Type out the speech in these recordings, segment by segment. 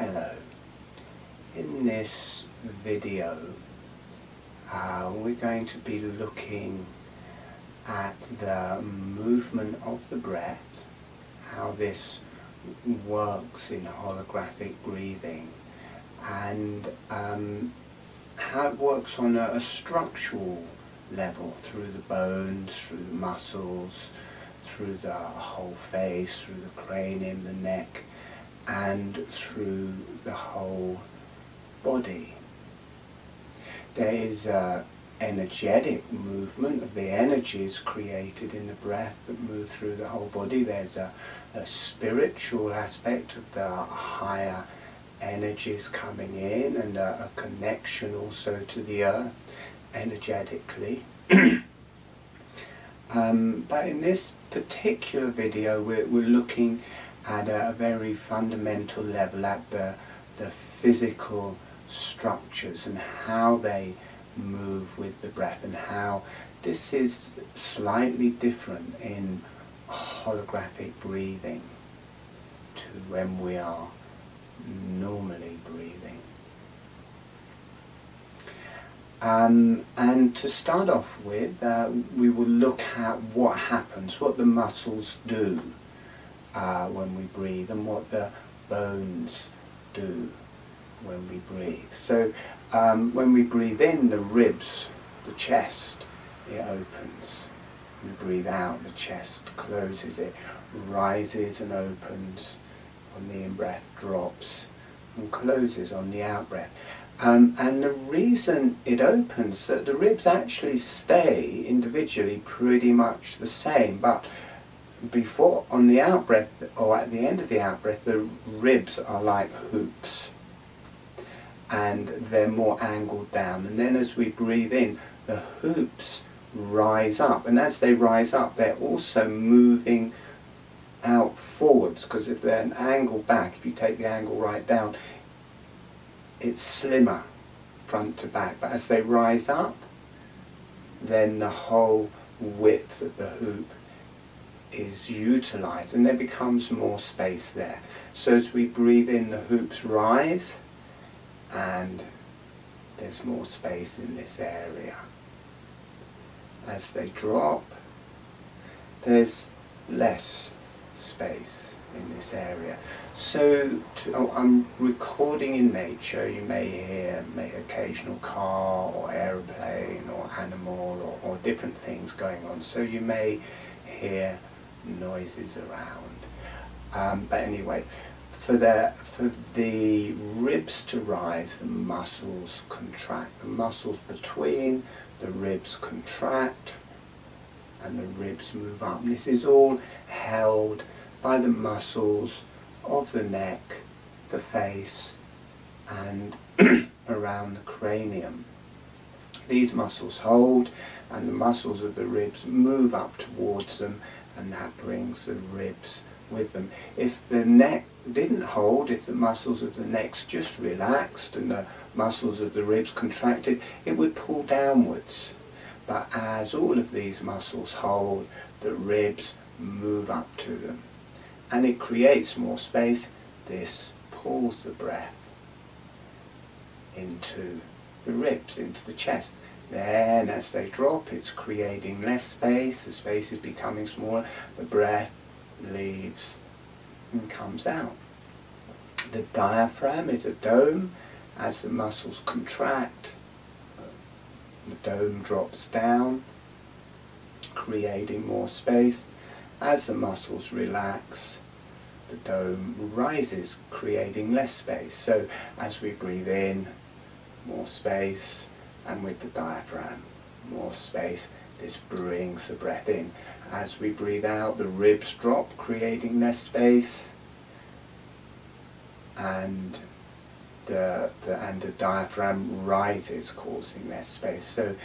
Hello. In this video we're going to be looking at the movement of the breath, how this works in holographic breathing, and how it works on a structural level through the bones, through the muscles, through the whole face, through the cranium, the neck, and through the whole body. There is an energetic movement of the energies created in the breath that move through the whole body. There's a spiritual aspect of the higher energies coming in, and a connection also to the earth energetically. But in this particular video we're looking at a very fundamental level, at the physical structures and how they move with the breath, and how this is slightly different in holographic breathing to when we are normally breathing. And to start off with, we will look at what happens, what the muscles do when we breathe, and what the bones do when we breathe. So when we breathe in, the ribs, the chest, it opens. We breathe out, the chest closes, it rises and opens on the in-breath, drops and closes on the out-breath. And the reason it opens, that the ribs actually stay individually pretty much the same, but before, on the out-breath, or at the end of the out-breath, the ribs are like hoops, and they're more angled down. And then as we breathe in, the hoops rise up, and as they rise up, they're also moving out forwards, because if they're an angle back, if you take the angle right down, it's slimmer front to back, but as they rise up, then the whole width of the hoop is utilized, and there becomes more space there. So as we breathe in, the hoops rise, and there's more space in this area. As they drop, there's less space in this area. So I'm recording in nature. You may hear occasional car or aeroplane or animal or different things going on, so you may hear noises around. But anyway, for the ribs to rise, the muscles contract. The muscles between the ribs contract, and the ribs move up. And this is all held by the muscles of the neck, the face, and around the cranium. These muscles hold, and the muscles of the ribs move up towards them, and that brings the ribs with them. If the neck didn't hold, if the muscles of the neck just relaxed and the muscles of the ribs contracted, it would pull downwards. But as all of these muscles hold, the ribs move up to them, and it creates more space. This pulls the breath into the ribs, into the chest. Then as they drop, it's creating less space, the space is becoming smaller, the breath leaves and comes out. The diaphragm is a dome. As the muscles contract, the dome drops down, creating more space. As the muscles relax, the dome rises, creating less space. So as we breathe in, more space, and with the diaphragm, more space. This brings the breath in. As we breathe out, the ribs drop, creating less space, and the diaphragm rises, causing less space. So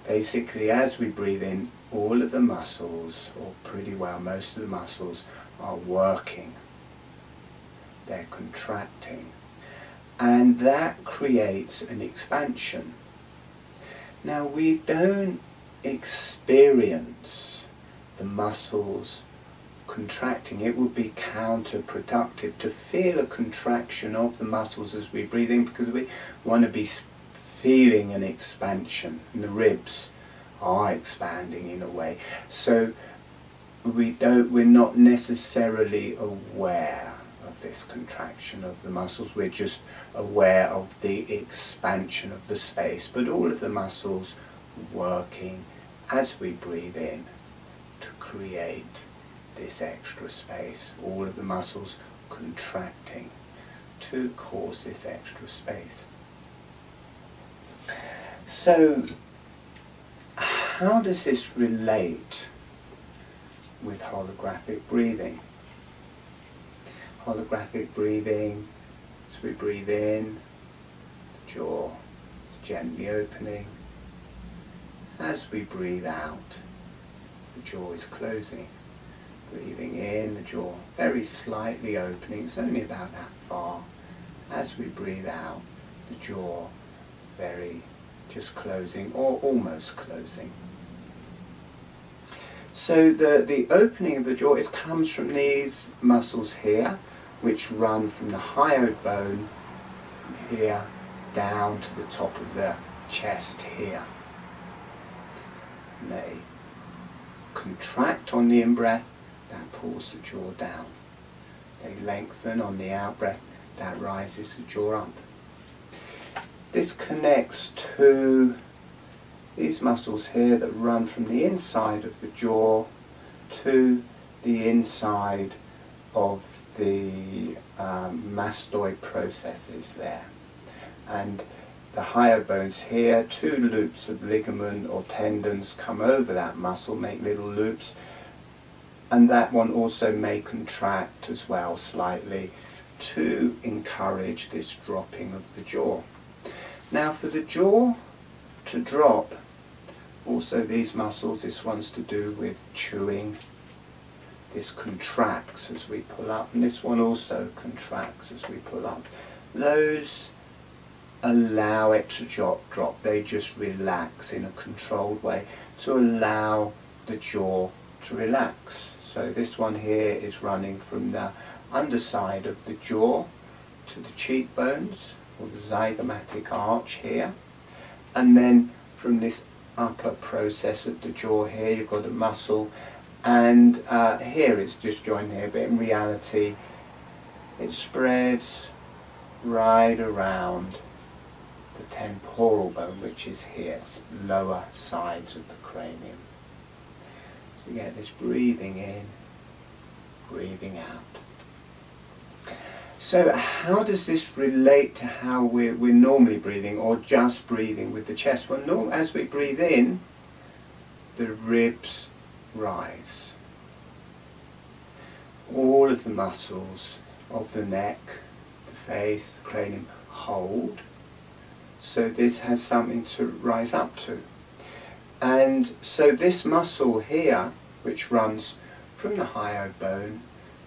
basically, as we breathe in, all of the muscles, or pretty well most of the muscles, are working. They're contracting, and that creates an expansion. Now, we don't experience the muscles contracting, it would be counterproductive to feel a contraction of the muscles as we breathe in, because we want to be feeling an expansion, and the ribs are expanding in a way. So we're not necessarily aware of this contraction of the muscles, we're just aware of the expansion of the space, but all of the muscles working as we breathe in to create this extra space, all of the muscles contracting to cause this extra space. So how does this relate with holographic breathing? Holographic breathing, as we breathe in, the jaw is gently opening. As we breathe out, the jaw is closing. Breathing in, the jaw very slightly opening, it's only about that far. As we breathe out, the jaw very just closing or almost closing. So the opening of the jaw, it comes from these muscles here, which run from the hyoid bone here down to the top of the chest here. And they contract on the in-breath, that pulls the jaw down. They lengthen on the out-breath, that rises the jaw up. This connects to these muscles here that run from the inside of the jaw to the inside of the mastoid processes there. And the hyoid bones here, 2 loops of ligament or tendons come over that muscle, make little loops, and that one also may contract as well slightly to encourage this dropping of the jaw. Now for the jaw to drop, also these muscles, this one's to do with chewing, this contracts as we pull up, and this one also contracts as we pull up. Those allow it to drop, they just relax in a controlled way to allow the jaw to relax. So this one here is running from the underside of the jaw to the cheekbones, or the zygomatic arch here, and then from this upper process of the jaw here you've got a muscle, and here it's just joined here, but in reality it spreads right around the temporal bone, which is here, lower sides of the cranium. So you get this breathing in, breathing out. So how does this relate to how we're normally breathing, or just breathing with the chest? Well, as we breathe in, the ribs rise. All of the muscles of the neck, the face, the cranium hold. So this has something to rise up to. And so this muscle here, which runs from the hyoid bone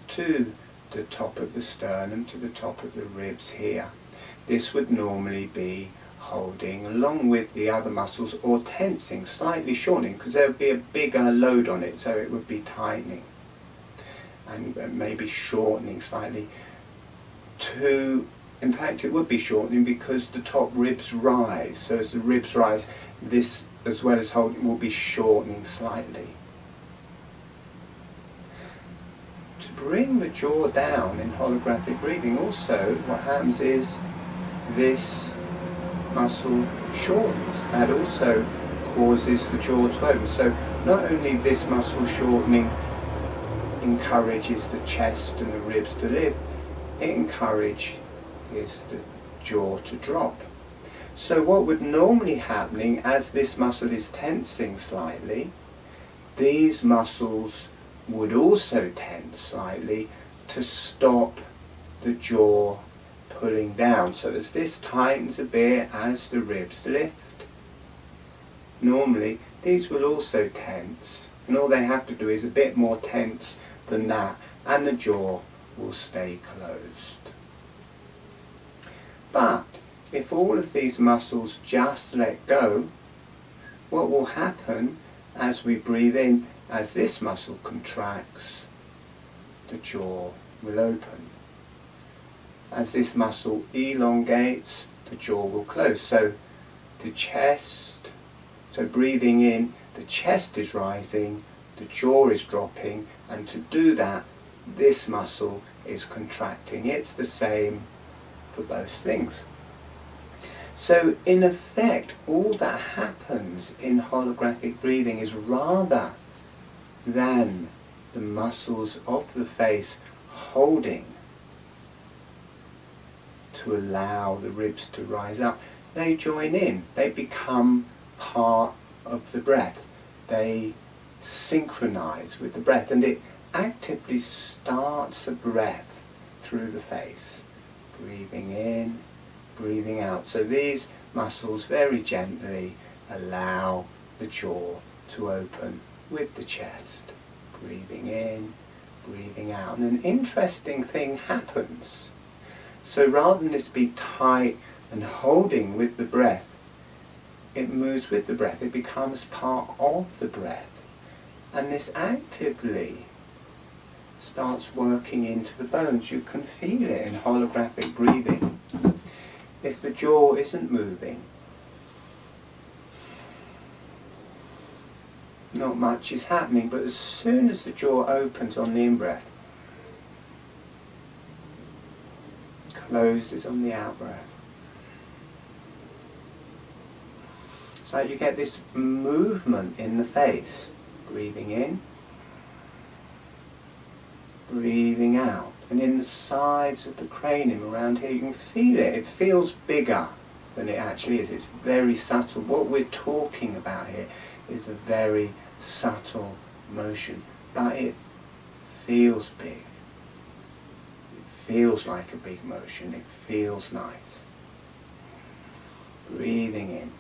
to the top of the sternum, to the top of the ribs here, this would normally be holding along with the other muscles, or tensing, slightly shortening, because there would be a bigger load on it, so it would be tightening and maybe shortening slightly to, in fact it would be shortening because the top ribs rise. So as the ribs rise, this as well as holding will be shortening slightly. To bring the jaw down in holographic breathing, also what happens is this muscle shortens. That also causes the jaw to open. So not only this muscle shortening encourages the chest and the ribs to lift, it encourages the jaw to drop. So what would normally happening as this muscle is tensing slightly, these muscles would also tense slightly to stop the jaw pulling down. So as this tightens a bit, as the ribs lift, normally these will also tense, and all they have to do is a bit more tense than that, and the jaw will stay closed. But if all of these muscles just let go, what will happen as we breathe in, as this muscle contracts, the jaw will open. As this muscle elongates, the jaw will close. So the chest, so breathing in, the chest is rising, the jaw is dropping, and to do that, this muscle is contracting. It's the same for both things. So in effect, all that happens in holographic breathing is, rather than the muscles of the face holding to allow the ribs to rise up, they join in. They become part of the breath. They synchronize with the breath, and it actively starts a breath through the face. Breathing in, breathing out. So these muscles very gently allow the jaw to open with the chest. Breathing in, breathing out. And an interesting thing happens. So rather than this be tight and holding with the breath, it moves with the breath. It becomes part of the breath. And this actively starts working into the bones. You can feel it in holographic breathing. If the jaw isn't moving, not much is happening, but as soon as the jaw opens on the in-breath, closes on the out-breath, it's like you get this movement in the face. Breathing in, breathing out. And in the sides of the cranium around here, you can feel it. It feels bigger than it actually is. It's very subtle. What we're talking about here is a very subtle motion, but it feels big. It feels like a big motion. It feels nice. Breathing in,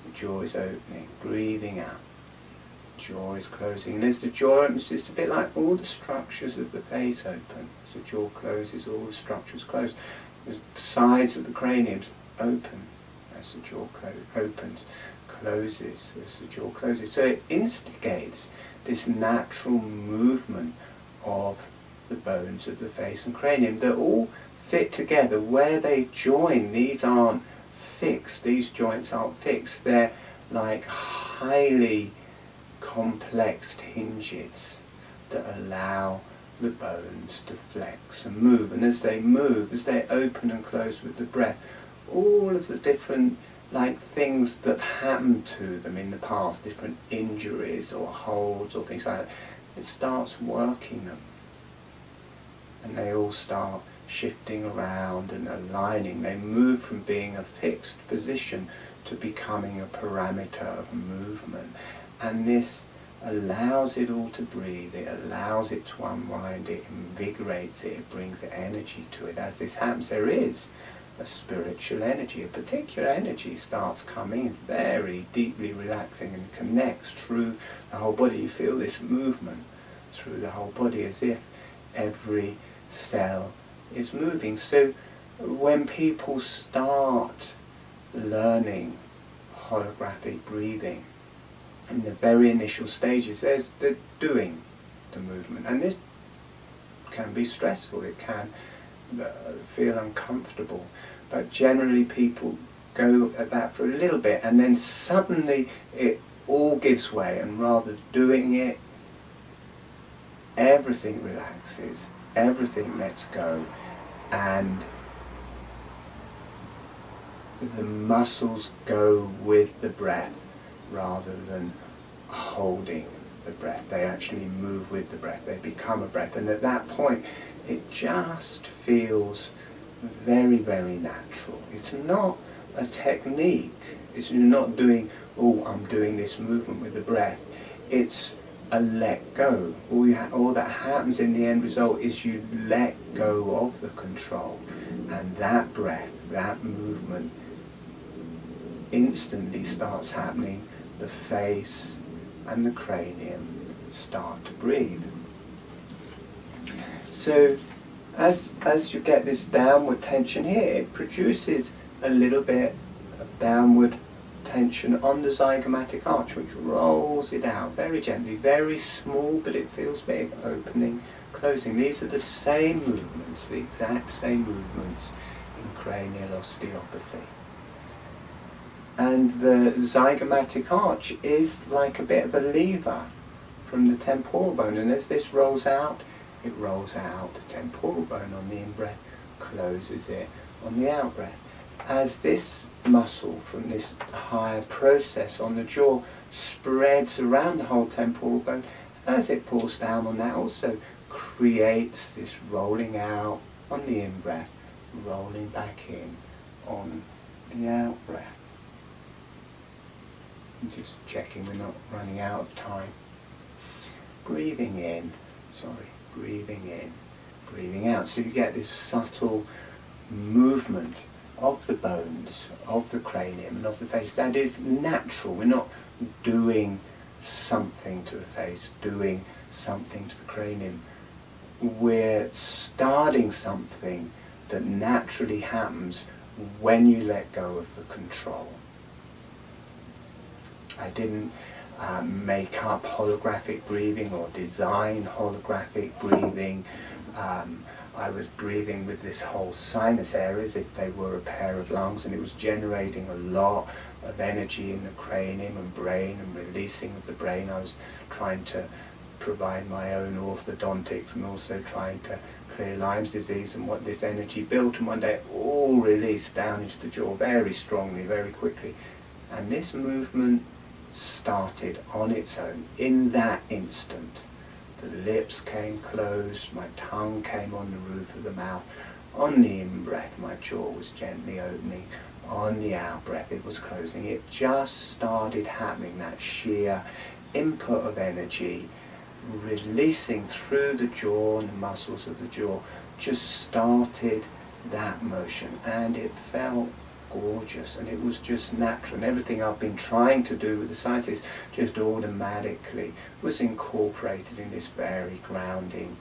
the jaw is opening. Breathing out, jaw is closing. And as the jaw opens, it's a bit like all the structures of the face open. As the jaw closes, all the structures close. The sides of the craniums open as the jaw opens, closes as the jaw closes. So it instigates this natural movement of the bones of the face and cranium that all fit together. Where they join, these aren't fixed. These joints aren't fixed. They're like highly complex hinges that allow the bones to flex and move. And as they move, as they open and close with the breath, all of the different things that happened to them in the past, different injuries or holds or things like that, it starts working them. And they all start shifting around and aligning. They move from being a fixed position to becoming a parameter of movement. And this allows it all to breathe, it allows it to unwind, it invigorates it, it brings energy to it. As this happens, there is a spiritual energy, a particular energy starts coming, very deeply relaxing, and connects through the whole body. You feel this movement through the whole body as if every cell is moving. So when people start learning holographic breathing, in the very initial stages, they're doing the movement, and this can be stressful, it can feel uncomfortable, but generally people go at that for a little bit, and then suddenly it all gives way, and rather doing it, everything relaxes, everything lets go, and the muscles go with the breath rather than holding the breath. They actually move with the breath. They become a breath. And at that point, it just feels very, very natural. It's not a technique. You're not doing, oh, I'm doing this movement with the breath. It's a let go. All that happens in the end result is you let go of the control. And that breath, that movement, instantly starts happening. The face and the cranium start to breathe. So as you get this downward tension here, it produces a little bit of downward tension on the zygomatic arch, which rolls it out very gently, very small, but it feels big, opening, closing. These are the same movements, the exact same movements in cranial osteopathy. And the zygomatic arch is like a bit of a lever from the temporal bone, and as this rolls out, it rolls out the temporal bone on the in-breath, closes it on the out-breath. As this muscle from this higher process on the jaw spreads around the whole temporal bone, as it pulls down on that, also creates this rolling out on the in-breath, rolling back in on the out-breath. Just checking we're not running out of time. Breathing in, breathing out. So you get this subtle movement of the bones, of the cranium and of the face. That is natural. We're not doing something to the face, doing something to the cranium. We're starting something that naturally happens when you let go of the control. I didn't make up holographic breathing or design holographic breathing. I was breathing with this whole sinus area as if they were a pair of lungs, and it was generating a lot of energy in the cranium and brain and releasing of the brain. I was trying to provide my own orthodontics and also trying to clear Lyme's disease and what this energy built, and one day it all released down into the jaw very strongly, very quickly. And this movement started on its own in that instant. The lips came closed, my tongue came on the roof of the mouth. On the in-breath, my jaw was gently opening. On the out-breath, it was closing. It just started happening, that sheer input of energy, releasing through the jaw and the muscles of the jaw, just started that motion, and it felt gorgeous, and it was just natural, and everything I've been trying to do with the sciences just automatically was incorporated in this very grounding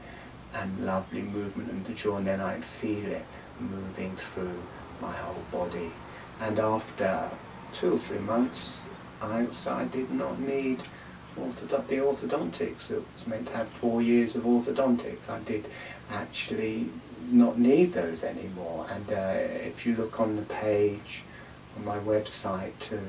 and lovely movement in the jaw, and then I'd feel it moving through my whole body. And after 2 or 3 months, I did not need the orthodontics. It was meant to have 4 years of orthodontics. I did actually not need those anymore. And if you look on the page on my website to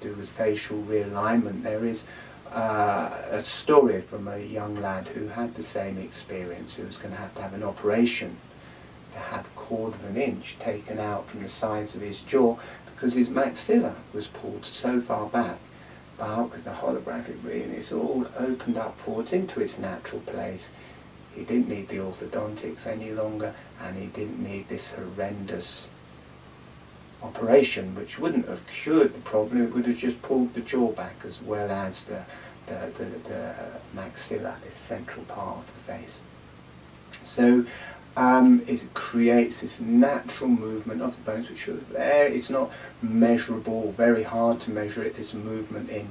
do with facial realignment, there is a story from a young lad who had the same experience, who was going to have an operation to have 1/4 of an inch taken out from the sides of his jaw because his maxilla was pulled so far back. But with the holographic breathing, it's all opened up forwards into its natural place. He didn't need the orthodontics any longer, and he didn't need this horrendous operation, which wouldn't have cured the problem. It would have just pulled the jaw back as well as the maxilla, this central part of the face. So it creates this natural movement of the bones, which it's not measurable, very hard to measure it. This movement in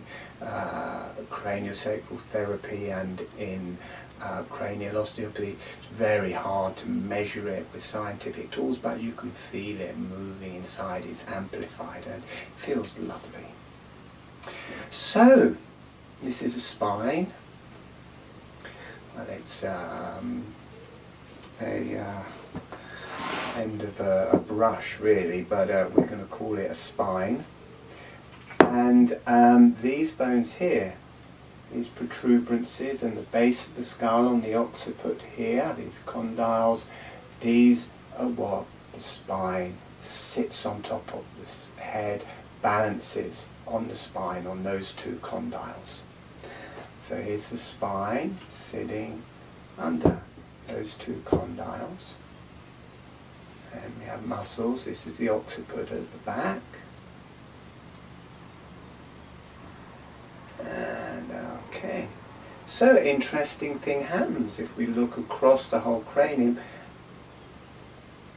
craniosacral therapy and in cranial osteopathy, it's very hard to measure it with scientific tools, but you can feel it moving inside. It's amplified and it feels lovely. So this is a spine. Well, it's end of a brush really, but we're going to call it a spine. And these bones here, these protuberances and the base of the skull on the occiput here, these condyles, these are what the spine sits on top of the head, balances on the spine, on those 2 condyles. So here's the spine sitting under those 2 condyles. And we have muscles. This is the occiput at the back. And okay. So interesting thing happens if we look across the whole cranium.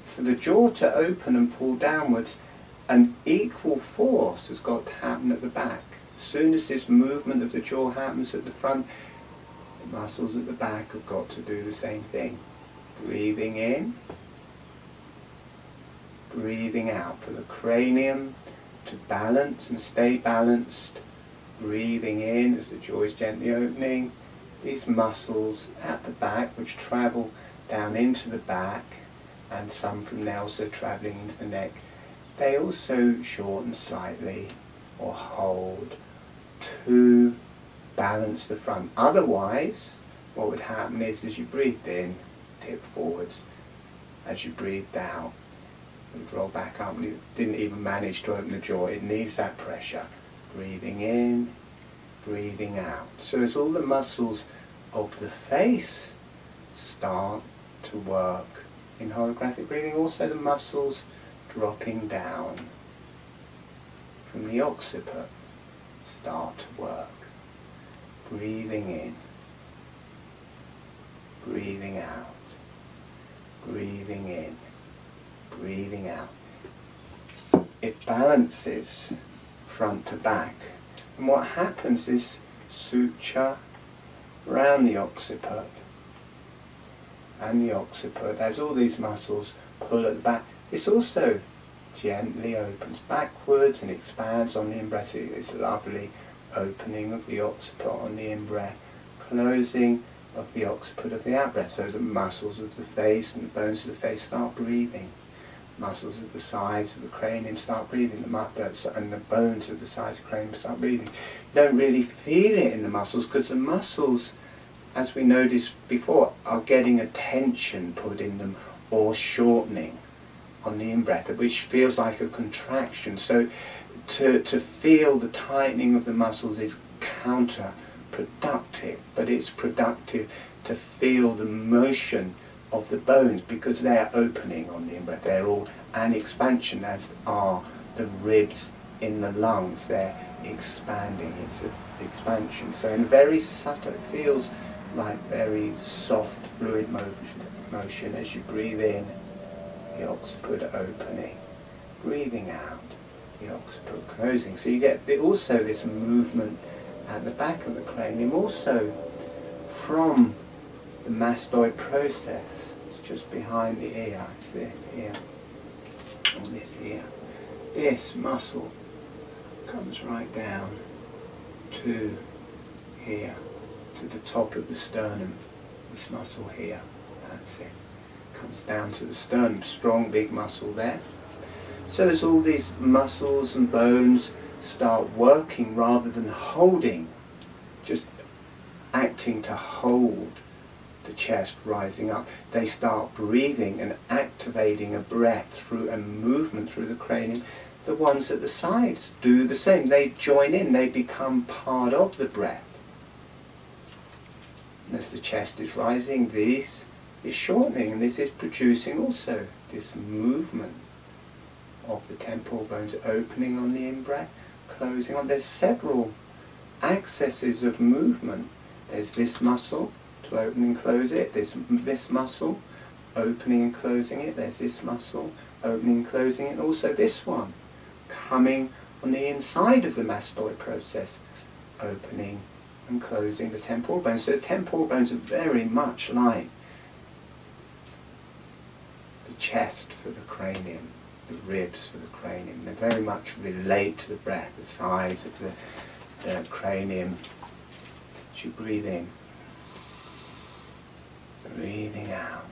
For the jaw to open and pull downwards, an equal force has got to happen at the back. As soon as this movement of the jaw happens at the front, the muscles at the back have got to do the same thing. Breathing in, breathing out. For the cranium to balance and stay balanced, breathing in as the jaw is gently opening, these muscles at the back which travel down into the back, and some from there also travelling into the neck, they also shorten slightly or hold to balance the front. Otherwise, what would happen is, as you breathed in, tip forwards. As you breathed out, it would roll back up, and you didn't even manage to open the jaw. It needs that pressure. Breathing in, breathing out. So as all the muscles of the face start to work in holographic breathing, also the muscles dropping down from the occiput start to work. Breathing in, breathing out, breathing in, breathing out. It balances front to back. And what happens is suture around the occiput, and the occiput, as all these muscles pull at the back, this also gently opens backwards and expands on the in-breath. So it's a lovely opening of the occiput on the in-breath, closing of the occiput of the out-breath, so the muscles of the face and the bones of the face start breathing. Muscles of the sides of the cranium start breathing, and the bones of the sides of the cranium start breathing. You don't really feel it in the muscles, because the muscles, as we noticed before, are getting a tension put in them or shortening on the in-breath, which feels like a contraction. So to feel the tightening of the muscles is counterproductive, but it's productive to feel the motion of the bones, because they're opening on the in-breath. They're all an expansion, as are the ribs in the lungs. They're expanding. It's an expansion. So in very subtle, it feels like very soft fluid motion as you breathe in, the occiput opening, breathing out, the occiput closing. So you get also this movement at the back of the cranium, also from the mastoid process. It's just behind the ear. It's this here, or this here. This muscle comes right down to here, to the top of the sternum. This muscle here, that's it. Comes down to the sternum, strong big muscle there. So as all these muscles and bones start working rather than holding, just acting to hold the chest rising up, they start breathing and activating a breath through a movement through the cranium. The ones at the sides do the same. They join in, they become part of the breath. And as the chest is rising, this is shortening, and this is producing also this movement of the temporal bones opening on the in-breath, closing on. There's several accesses of movement. There's this muscle to open and close it. There's this muscle opening and closing it. There's this muscle opening and closing it. And also this one coming on the inside of the mastoid process, opening and closing the temporal bones. So the temporal bones are very much like the chest for the cranium, the ribs for the cranium. They very much relate to the breath, the size of the cranium. As you breathe in, breathing out.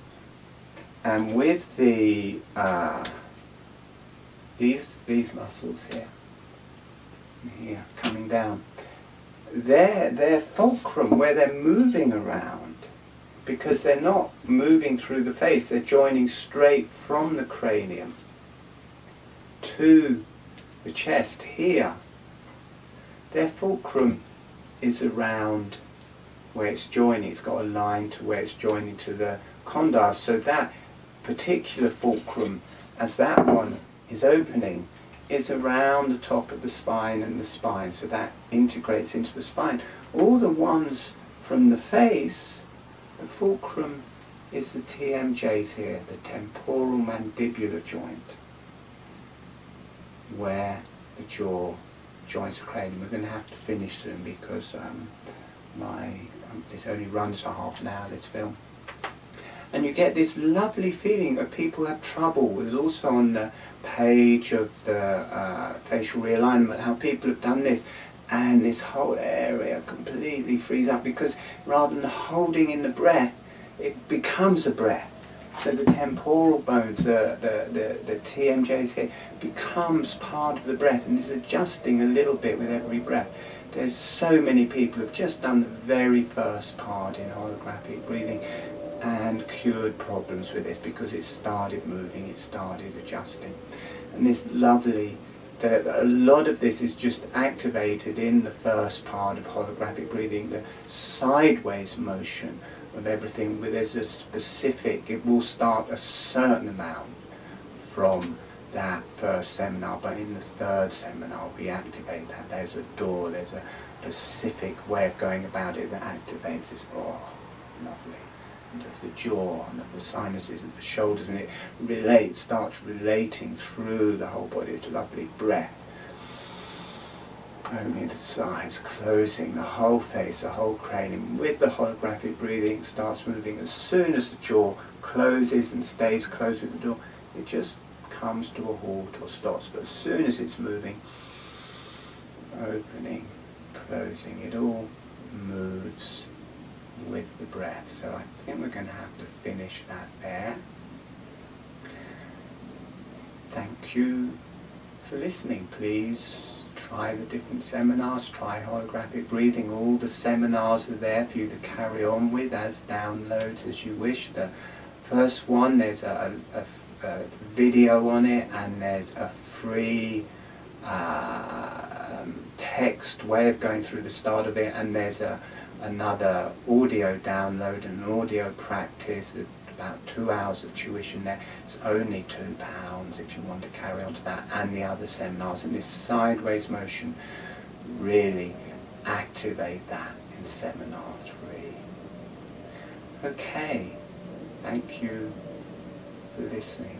And with the these muscles here, and here, coming down, their fulcrum, where they're moving around, because they're not moving through the face, they're joining straight from the cranium to the chest here. Their fulcrum is around where it's joining. It's got a line to where it's joining to the condyles. So that particular fulcrum, as that one is opening, is around the top of the spine and the spine. So that integrates into the spine. All the ones from the face, the fulcrum is the TMJs here, the temporal mandibular joint, where the jaw joins the cranium. We're going to have to finish soon because this only runs for half an hour, this film. And you get this lovely feeling that people have trouble. There's also on the page of the facial realignment how people have done this. and this whole area completely frees up, because rather than holding in the breath, it becomes a breath. So the temporal bones, the TMJs here, becomes part of the breath and is adjusting a little bit with every breath. There's so many people who've just done the very first part in holographic breathing and cured problems with this, because it started moving, it started adjusting. And this lovely, a lot of this is just activated in the first part of holographic breathing, the sideways motion of everything, where there's a specific, it will start a certain amount from that first seminar, but in the third seminar we activate that. There's a door, there's a specific way of going about it that activates this. Oh, lovely. And of the jaw and of the sinuses and the shoulders, and it starts relating through the whole body. It's a lovely breath. Opening the sides, closing the whole face, the whole cranium. With the holographic breathing, it starts moving. As soon as the jaw closes and stays closed with the door, it just comes to a halt or stops. But as soon as it's moving, opening, closing, it all moves with the breath. So I think we're going to have to finish that there. Thank you for listening. Please try the different seminars, try holographic breathing. All the seminars are there for you to carry on with as downloads as you wish. The first one, there's a video on it, and there's a free text way of going through the start of it, and there's another audio download and an audio practice. About 2 hours of tuition there. It's only £2 if you want to carry on to that, and the other seminars. And this sideways motion, really activate that in seminar 3. Okay, thank you for listening.